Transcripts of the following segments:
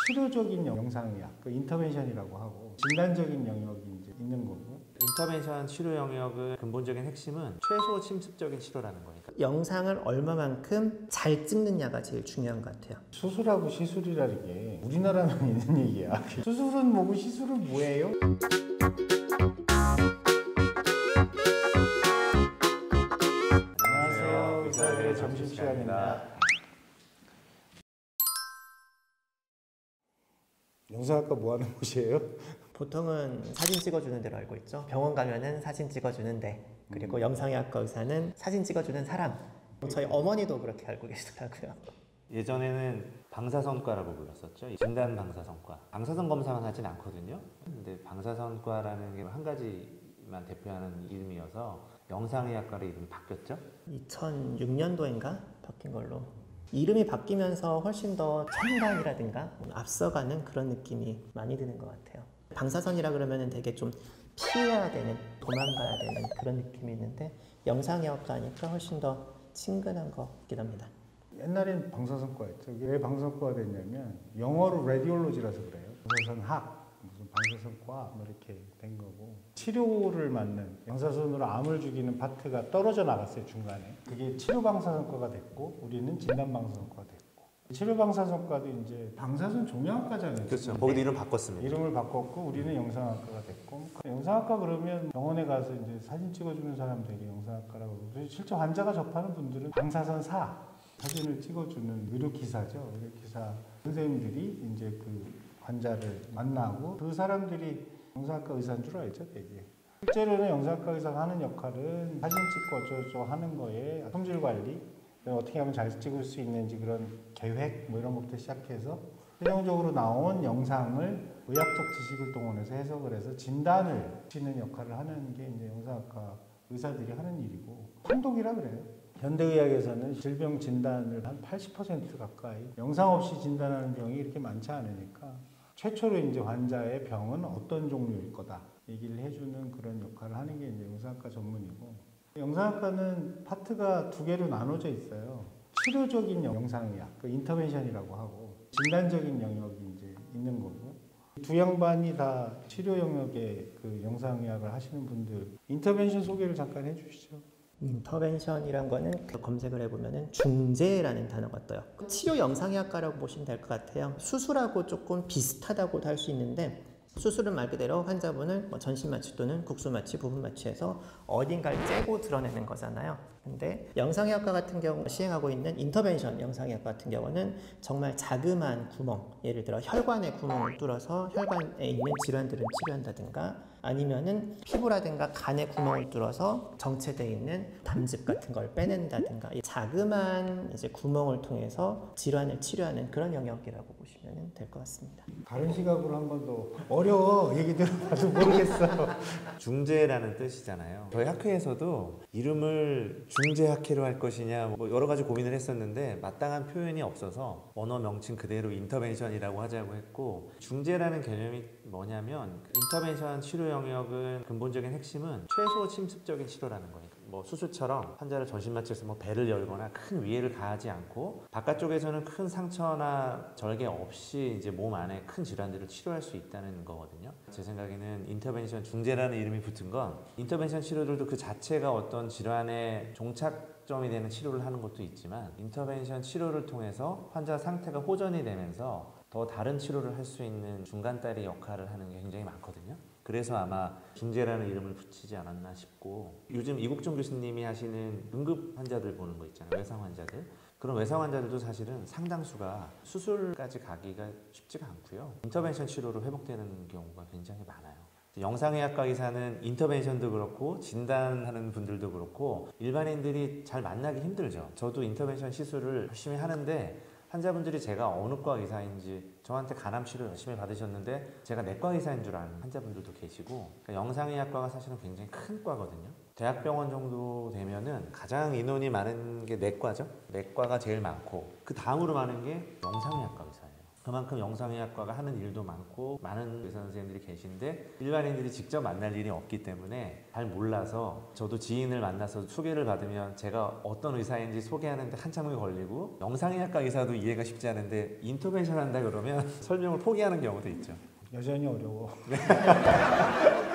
치료적인 영상의학, 그 인터벤션이라고 하고 진단적인 영역이 이제 있는 거고. 인터벤션 치료 영역의 근본적인 핵심은 최소 침습적인 치료라는 거니까. 영상을 얼마만큼 잘 찍느냐가 제일 중요한 것 같아요. 수술하고 시술이라는 게 우리나라만 있는 얘기야. 수술은 뭐고 시술은 뭐예요? 안녕하세요. 의사들의 점심시간입니다. 영상학과 뭐 하는 곳이에요? 보통은 사진 찍어주는 데로 알고 있죠. 병원 가면은 사진 찍어주는 데, 그리고 영상의학과 의사는 사진 찍어주는 사람. 저희 어머니도 그렇게 알고 계시더라고요. 예전에는 방사선과라고 불렀었죠. 진단 방사선과. 방사선 검사만 하진 않거든요. 근데 방사선과라는 게 한 가지만 대표하는 이름이어서 영상의학과로 이름이 바뀌었죠. 2006년도인가 바뀐 걸로. 이름이 바뀌면서 훨씬 더 첨단이라든가 앞서가는 그런 느낌이 많이 드는 것 같아요. 방사선이라 그러면은 되게 좀 피해야 되는, 도망가야 되는 그런 느낌이 있는데 영상의학과니까 훨씬 더 친근한 것 같긴 합니다. 옛날엔 방사선과였죠. 왜 방사선과가 됐냐면 영어로 라디올로지라서 그래요. 방사선학, 무슨 방사선과 뭐 이렇게 된 거고, 치료를 맡는 방사선으로 암을 죽이는 파트가 떨어져 나갔어요, 중간에. 그게 치료 방사선과가 됐고 우리는 진단 방사선과가 됐고. 치료 방사선과도 이제 방사선 종양학과잖아요. 그렇죠. 거기도 이름 바꿨습니다. 이름을 바꿨고 우리는 영상학과가 됐고. 영상학과 그러면 병원에 가서 이제 사진 찍어주는 사람 되게 영상학과라고 그러고, 실제 환자가 접하는 분들은 방사선사 사진을 찍어주는 의료기사죠. 의료기사 선생님들이 이제 그 환자를 만나고, 그 사람들이 영상학과 의사인 줄 알죠, 되게. 실제로는 영상학과 의사가 하는 역할은 사진 찍고 어쩌고 하는 거에 품질 관리, 어떻게 하면 잘 찍을 수 있는지 그런 계획 뭐 이런 것부터 시작해서 최종적으로 나온 영상을 의학적 지식을 동원해서 해석을 해서 진단을 치는 역할을 하는 게 이제 영상학과 의사들이 하는 일이고, 판독이라 그래요. 현대의학에서는 질병 진단을 한 80% 가까이 영상 없이 진단하는 병이 이렇게 많지 않으니까 최초로 이제 환자의 병은 어떤 종류일 거다 얘기를 해주는 그런 역할을 하는 게 이제 영상학과 전문이고, 영상학과는 파트가 두 개로 나눠져 있어요. 치료적인 영상의학, 그 인터벤션이라고 하고 진단적인 영역이 이제 있는 거고, 두 양반이 다 치료 영역의 그 영상의학을 하시는 분들, 인터벤션 소개를 잠깐 해주시죠. 인터벤션이란 거는 검색을 해보면은 중재라는 단어가 떠요. 치료 영상의학과라고 보시면 될 것 같아요. 수술하고 조금 비슷하다고도 할 수 있는데, 수술은 말 그대로 환자분을 전신마취 또는 국소마취, 부분마취해서 어딘가를 째고 드러내는 거잖아요. 근데 영상의학과 같은 경우 시행하고 있는 인터벤션 영상의학과 같은 경우는 정말 자그마한 구멍, 예를 들어 혈관에 구멍을 뚫어서 혈관에 있는 질환들을 치료한다든가, 아니면은 피부라든가 간에 구멍을 뚫어서 정체되어 있는 담즙 같은 걸 빼낸다든가, 자그마한 이제 구멍을 통해서 질환을 치료하는 그런 영역이라고 보시면 될 것 같습니다. 다른 시각으로 한 번 더. 어려워, 얘기 들어봐도 모르겠어. 중재라는 뜻이잖아요. 저희 학회에서도 이름을 중재학회로 할 것이냐 뭐 여러 가지 고민을 했었는데 마땅한 표현이 없어서 언어 명칭 그대로 인터벤션이라고 하자고 했고, 중재라는 개념이 뭐냐면 인터벤션 치료 영역은 근본적인 핵심은 최소 침습적인 치료라는 거니까, 뭐 수술처럼 환자를 전신마취해서 뭐 배를 열거나 큰 위해를 가하지 않고 바깥쪽에서는 큰 상처나 절개 없이 이제 몸 안에 큰 질환들을 치료할 수 있다는 거거든요. 제 생각에는 인터벤션 중재라는 이름이 붙은 건, 인터벤션 치료들도 그 자체가 어떤 질환의 종착점이 되는 치료를 하는 것도 있지만, 인터벤션 치료를 통해서 환자 상태가 호전이 되면서 더 다른 치료를 할 수 있는 중간다리 역할을 하는 게 굉장히 많거든요. 그래서 아마 중재라는 이름을 붙이지 않았나 싶고, 요즘 이국종 교수님이 하시는 응급 환자들 보는 거 있잖아요. 외상 환자들. 그런 외상 환자들도 사실은 상당수가 수술까지 가기가 쉽지가 않고요. 인터벤션 치료로 회복되는 경우가 굉장히 많아요. 영상의학과 의사는 인터벤션도 그렇고 진단하는 분들도 그렇고 일반인들이 잘 만나기 힘들죠. 저도 인터벤션 시술을 열심히 하는데 환자분들이 제가 어느 과 의사인지, 저한테 간암 치료 열심히 받으셨는데 제가 내과 의사인 줄 아는 환자분들도 계시고, 그러니까 영상의학과가 사실은 굉장히 큰 과거든요. 대학병원 정도 되면은 가장 인원이 많은 게 내과죠. 내과가 제일 많고 그 다음으로 많은 게 영상의학과 의사예요. 그만큼 영상의학과가 하는 일도 많고 많은 의사 선생님들이 계신데 일반인들이 직접 만날 일이 없기 때문에 잘 몰라서 저도 지인을 만나서 소개를 받으면 제가 어떤 의사인지 소개하는데 한참이 걸리고 영상의학과 의사도 이해가 쉽지 않은데 인터벤션 한다 그러면 설명을 포기하는 경우도 있죠. 여전히 어려워.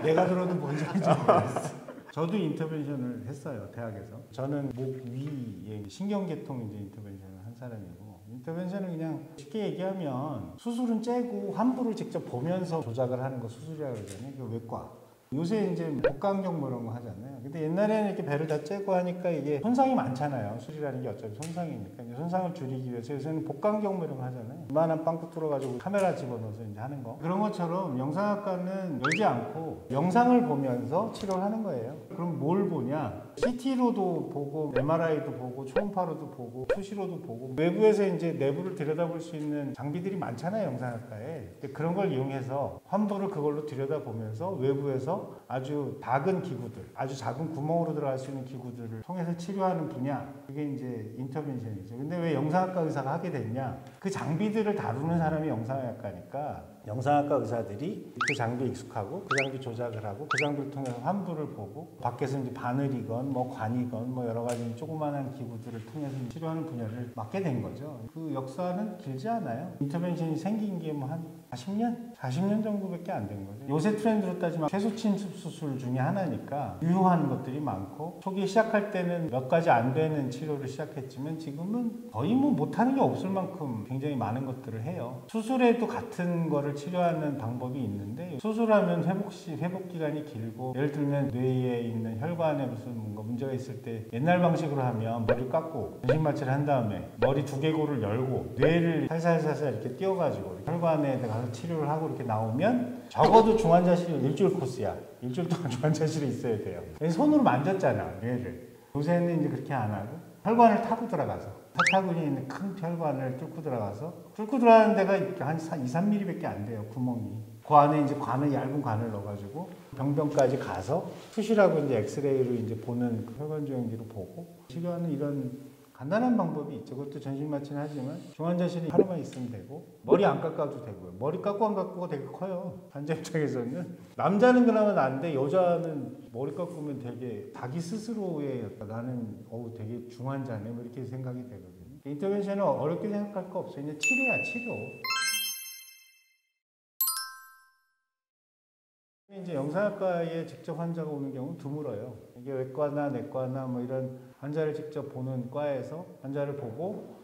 내가 들어도 뭔지 좀 모르겠어. 저도 인터벤션을 했어요, 대학에서. 저는 목 위에 신경계통 이제 인터벤션을 한 사람이고, 인터벤션은 그냥 쉽게 얘기하면 수술은 째고 환부를 직접 보면서 조작을 하는 거 수술이라고 그러잖아요. 그 외과. 요새 이제 복강경 뭐 이런 거 하잖아요. 근데 옛날에는 이렇게 배를 다 째고 하니까 이게 손상이 많잖아요. 수술이라는 게 어차피 손상이니까. 이제 손상을 줄이기 위해서 요새는 복강경 뭐 이런 거 하잖아요. 이만한 빵꾸 뚫어가지고 카메라 집어넣어서 이제 하는 거. 그런 것처럼 영상학과는 열지 않고 영상을 보면서 치료를 하는 거예요. 그럼 뭘 보냐? CT로도 보고, MRI도 보고, 초음파로도 보고, 수시로도 보고, 외부에서 이제 내부를 들여다볼 수 있는 장비들이 많잖아요, 영상학과에. 그런 걸 이용해서 환부를 그걸로 들여다보면서 외부에서 아주 작은 기구들, 아주 작은 구멍으로 들어갈 수 있는 기구들을 통해서 치료하는 분야, 그게 이제 인터벤션이죠. 근데 왜 영상학과 의사가 하게 됐냐? 그 장비들을 다루는 사람이 영상학과니까 영상학과 의사들이 그 장비에 익숙하고 그 장비 조작을 하고 그 장비를 통해서 환부를 보고 밖에서 이제 바늘이건 뭐 관이건 뭐 여러 가지 조그마한 기구들을 통해서 치료하는 분야를 맡게 된 거죠. 그 역사는 길지 않아요. 인터벤션이 생긴 게 뭐 한 40년? 40년 정도밖에 안 된 거죠. 요새 트렌드로 따지면 최소침습 수술 중에 하나니까 유효한 것들이 많고 초기 시작할 때는 몇 가지 안 되는 치료를 시작했지만 지금은 거의 뭐 못하는 게 없을 만큼 굉장히 많은 것들을 해요. 수술에도 같은 거를 치료하는 방법이 있는데 수술하면 회복 기간이 길고 예를 들면 뇌에 있는 혈관에 무슨 뭔가 문제가 있을 때 옛날 방식으로 하면 머리를 깎고 전신 마취를 한 다음에 머리 두개골을 열고 뇌를 살살살살 이렇게 띄워가지고 혈관에 가서 치료를 하고 이렇게 나오면 적어도 중환자실이 일주일 코스야. 일주일 동안 중환자실에 있어야 돼요. 손으로 만졌잖아, 뇌를. 요새는 이제 그렇게 안 하고 혈관을 타고 들어가서 사타구니 있는 큰 혈관을 뚫고 들어가는 데가 한 2, 3mm밖에 안 돼요, 구멍이. 그 안에 이제 얇은 관을 넣어가지고 병변까지 가서 수시라고 이제 엑스레이로 이제 보는 그 혈관 조형기로 보고 치료하는 이런 간단한 방법이 있죠. 그것도 전신 마취는 하지만 중환자실에 하루만 있으면 되고 머리 안 깎아도 되고요. 머리 깎고 안 깎고가 되게 커요. 환자 입장에서는. 남자는 그나마 나은데 여자는 머리 깎으면 되게 자기 스스로의 나는 되게 중환자네 뭐 이렇게 생각이 되거든요. 인터벤션은 어렵게 생각할 거 없어요. 그냥 치료야, 치료. 이제 영상학과에 직접 환자가 오는 경우는 드물어요. 이게 외과나 내과나 뭐 이런 환자를 직접 보는 과에서 환자를 보고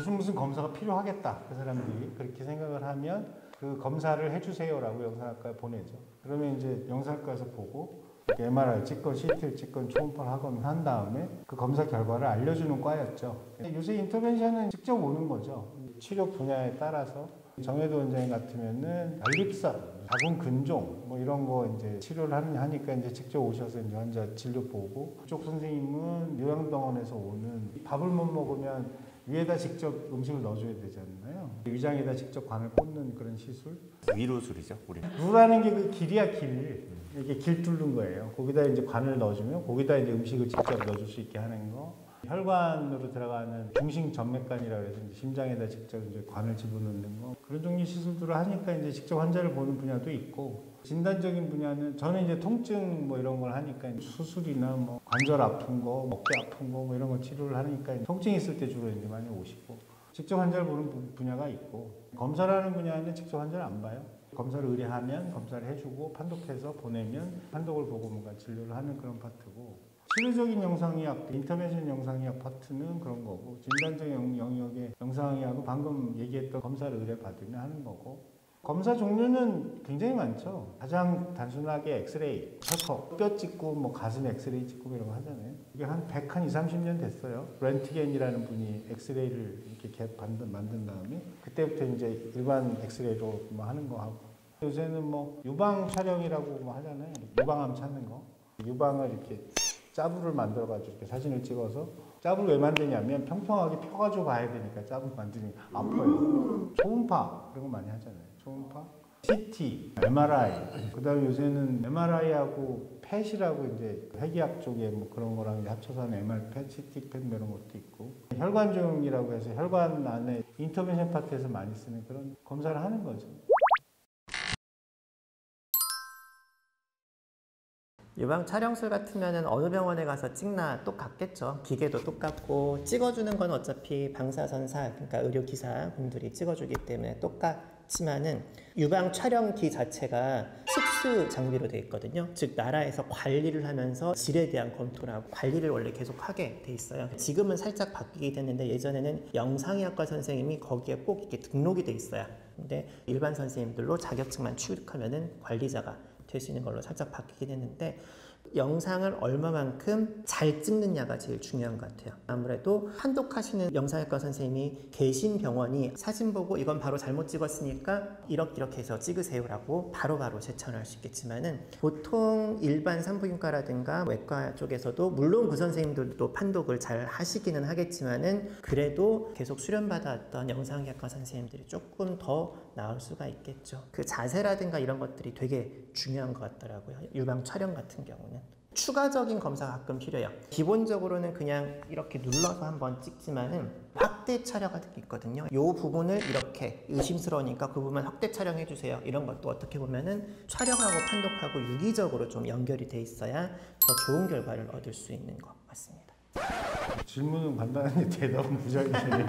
무슨 검사가 필요하겠다. 그 사람들이 그렇게 생각을 하면 그 검사를 해주세요라고 영상학과에 보내죠. 그러면 이제 영상학과에서 보고 MRI 찍건 CT를 찍건 초음파를 하건 한 다음에 그 검사 결과를 알려주는 과였죠. 요새 인터벤션은 직접 오는 거죠. 치료 분야에 따라서 정혜도 원장님 같으면은 알립선, 자궁 근종 뭐 이런 거 이제 치료를 하니까 이제 직접 오셔서 이제 환자 진료 보고 그쪽 선생님은 요양병원에서 오는 밥을 못 먹으면 위에다 직접 음식을 넣어줘야 되잖아요. 위장에다 직접 관을 꽂는 그런 시술. 위로술이죠, 우리. 루라는 게 그 길이야, 길. 이렇게 길 뚫는 거예요. 거기다 이제 관을 넣어주면 거기다 이제 음식을 직접 넣어줄 수 있게 하는 거. 혈관으로 들어가는 중심 전맥관이라고 해서 이제 심장에다 직접 이제 관을 집어넣는 거 그런 종류 시술들을 하니까 이제 직접 환자를 보는 분야도 있고 진단적인 분야는 저는 이제 통증 뭐 이런 걸 하니까 수술이나 뭐 관절 아픈 거, 어깨 아픈 거 뭐 이런 거 치료를 하니까 통증이 있을 때 주로 이제 많이 오시고 직접 환자를 보는 분야가 있고 검사라는 분야는 직접 환자를 안 봐요. 검사를 의뢰하면 검사를 해주고 판독해서 보내면 판독을 보고 뭔가 진료를 하는 그런 파트고. 치료적인 영상의학, 인터벤션 영상의학 파트는 그런 거고 진단적 영역의 영상의학은 방금 얘기했던 검사를 의뢰받으면 하는 거고 검사 종류는 굉장히 많죠. 가장 단순하게 엑스레이, 혈커, 뼈 찍고 뭐 가슴 엑스레이 찍고 이런 거 하잖아요. 이게 한 30년 됐어요. 렌트겐이라는 분이 엑스레이를 이렇게 만든 다음에 그때부터 이제 일반 엑스레이로 뭐 하는 거 하고 요새는 뭐 유방 촬영이라고 뭐 하잖아요. 유방암 찾는 거. 유방을 이렇게 짜부를 만들어가지고 이렇게 사진을 찍어서 짜부를 왜 만드냐면 평평하게 펴가지고 봐야 되니까 짜부 만드는 게 아파요. 초음파 그런 거 많이 하잖아요. 초음파, CT, MRI. 그다음에 요새는 MRI하고 펫이라고 이제 핵의학 쪽에 뭐 그런 거랑 합쳐서 하는 MR 펫, CT 펫 이런 것도 있고 혈관종이라고 해서 혈관 안에 인터벤션 파트에서 많이 쓰는 그런 검사를 하는 거죠. 유방 촬영술 같으면은 어느 병원에 가서 찍나 똑같겠죠. 기계도 똑같고 찍어주는 건 어차피 방사선사 그러니까 의료기사 분들이 찍어주기 때문에 똑같지만은 유방 촬영기 자체가 특수 장비로 되어 있거든요. 즉 나라에서 관리를 하면서 질에 대한 검토를 하고 관리를 원래 계속 하게 돼 있어요. 지금은 살짝 바뀌게 됐는데 예전에는 영상의학과 선생님이 거기에 꼭 이렇게 등록이 돼 있어요. 근데 일반 선생님들로 자격증만 취득하면은 관리자가 될 수 있는 걸로 살짝 바뀌긴 했는데 영상을 얼마만큼 잘 찍느냐가 제일 중요한 것 같아요. 아무래도 판독하시는 영상학과 선생님이 계신 병원이 사진 보고 이건 바로 잘못 찍었으니까 이렇게 해서 찍으세요라고 바로바로 제천을 수 있겠지만은 보통 일반 산부인과라든가 외과 쪽에서도 물론 그 선생님들도 판독을 잘 하시기는 하겠지만은 그래도 계속 수련받았던 영상학과 선생님들이 조금 더 나을 수가 있겠죠. 그 자세라든가 이런 것들이 되게 중요한 것 같더라고요. 유방 촬영 같은 경우는. 추가적인 검사가 가끔 필요해요. 기본적으로는 그냥 이렇게 눌러서 한번 찍지만은 확대 촬영이 있거든요. 이 부분을 이렇게 의심스러우니까 그 부분 확대 촬영해 주세요. 이런 것도 어떻게 보면은 촬영하고 판독하고 유기적으로 좀 연결이 돼 있어야 더 좋은 결과를 얻을 수 있는 것 같습니다. 질문은 간단한데 대답은 무작위네.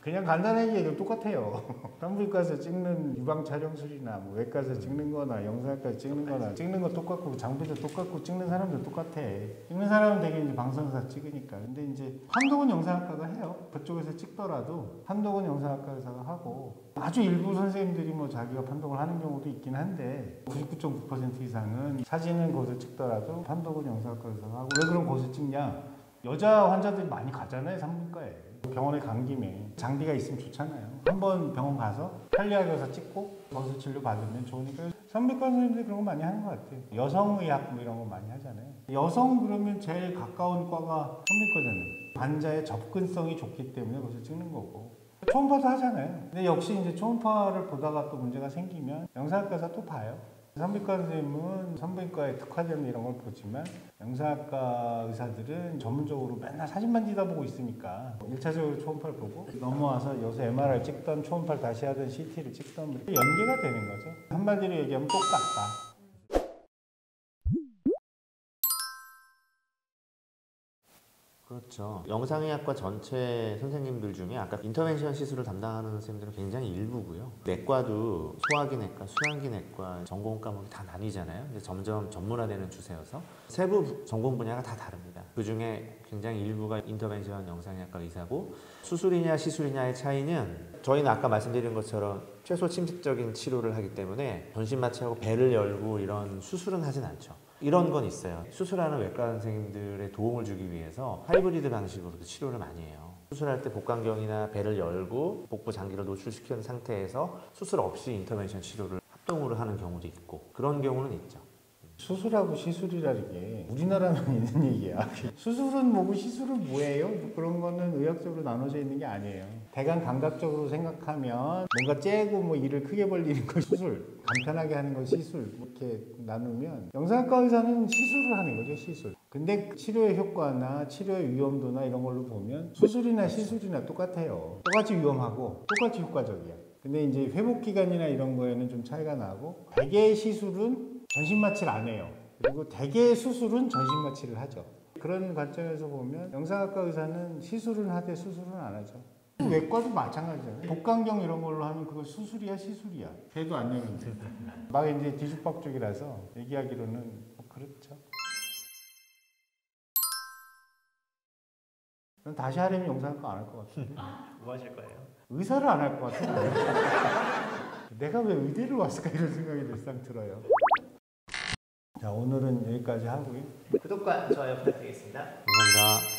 그냥 간단하게 얘기해도 똑같아요. 산부인과에서 찍는 유방 촬영술이나 뭐 외과에서 찍는 거나 영상학과에서 찍는 거나 찍는 거 똑같고 장비도 똑같고 찍는 사람도 똑같아. 찍는 사람은 되게 이제 방송사 찍으니까. 근데 이제 판독은 영상학과가 해요. 그쪽에서 찍더라도 판독은 영상학과에서 하고 아주 일부 선생님들이 뭐 자기가 판독을 하는 경우도 있긴 한데 99.9% 이상은 사진은 거기서 찍더라도 판독은 영상학과에서 하고. 왜 그럼 거기서 찍냐? 여자 환자들이 많이 가잖아요, 산부인과에. 병원에 간 김에 장비가 있으면 좋잖아요. 한번 병원 가서 편리하게 가서 찍고 거기서 진료 받으면 좋으니까 산부인과 선생님들이 그런 거 많이 하는 것 같아요. 여성의학 뭐 이런 거 많이 하잖아요. 여성 그러면 제일 가까운 과가 산부인과잖아요. 환자의 접근성이 좋기 때문에 거기서 찍는 거고. 초음파도 하잖아요. 근데 역시 이제 초음파를 보다가 또 문제가 생기면 영상학과에서 또 봐요. 산부인과 선생님은 산부인과에 특화되는 이런 걸 보지만 영상학과 의사들은 전문적으로 맨날 사진만 뒤다보고 있으니까 1차적으로 초음파를 보고 넘어와서 여기서 MRI 찍던 초음파를 다시 하던 CT를 찍던 연계가 되는 거죠. 한마디로 얘기하면 똑같다. 그렇죠. 영상의학과 전체 선생님들 중에 아까 인터벤션 시술을 담당하는 선생님들은 굉장히 일부고요. 내과도 소화기 내과, 수양기 내과, 전공 과목이 다 나뉘잖아요. 근데 점점 전문화되는 추세여서 세부 전공 분야가 다 다릅니다. 그 중에 굉장히 일부가 인터벤션 영상의학과 의사고 수술이냐 시술이냐의 차이는 저희는 아까 말씀드린 것처럼 최소 침식적인 치료를 하기 때문에 전신 마취하고 배를 열고 이런 수술은 하진 않죠. 이런 건 있어요. 수술하는 외과 선생님들의 도움을 주기 위해서 하이브리드 방식으로도 치료를 많이 해요. 수술할 때 복강경이나 배를 열고 복부 장기를 노출시키는 상태에서 수술 없이 인터벤션 치료를 합동으로 하는 경우도 있고 그런 경우는 있죠. 수술하고 시술이라는 게 우리나라만 있는 얘기야. 수술은 뭐고 시술은 뭐예요? 뭐 그런 거는 의학적으로 나눠져 있는 게 아니에요. 대강 감각적으로 생각하면 뭔가 째고 뭐 이를 크게 벌리는 거 시술, 간편하게 하는 거 시술 이렇게 나누면 영상학과 의사는 시술을 하는 거죠, 시술. 근데 치료의 효과나 치료의 위험도나 이런 걸로 보면 수술이나 시술이나 똑같아요. 똑같이 위험하고 똑같이 효과적이야. 근데 이제 회복 기간이나 이런 거에는 좀 차이가 나고 대개 시술은 전신 마취를 안 해요. 그리고 대개 수술은 전신 마취를 하죠. 그런 관점에서 보면 영상학과 의사는 시술은 하되 수술은 안 하죠. 외과도 마찬가지잖아요. 복강경 이런 걸로 하면 그거 수술이야 시술이야. 배도 안 열는데. 막 이제 뒤죽박죽이라서 얘기하기로는 뭐 그렇죠. 그럼 다시 하려면 영상학과 안 할 것 같은데. 뭐 하실 거예요? 의사를 안 할 것 같아요. 내가 왜 의대를 왔을까 이런 생각이 늘상 들어요. 자, 오늘은 여기까지 하고요. 구독과 좋아요 부탁드리겠습니다. 감사합니다.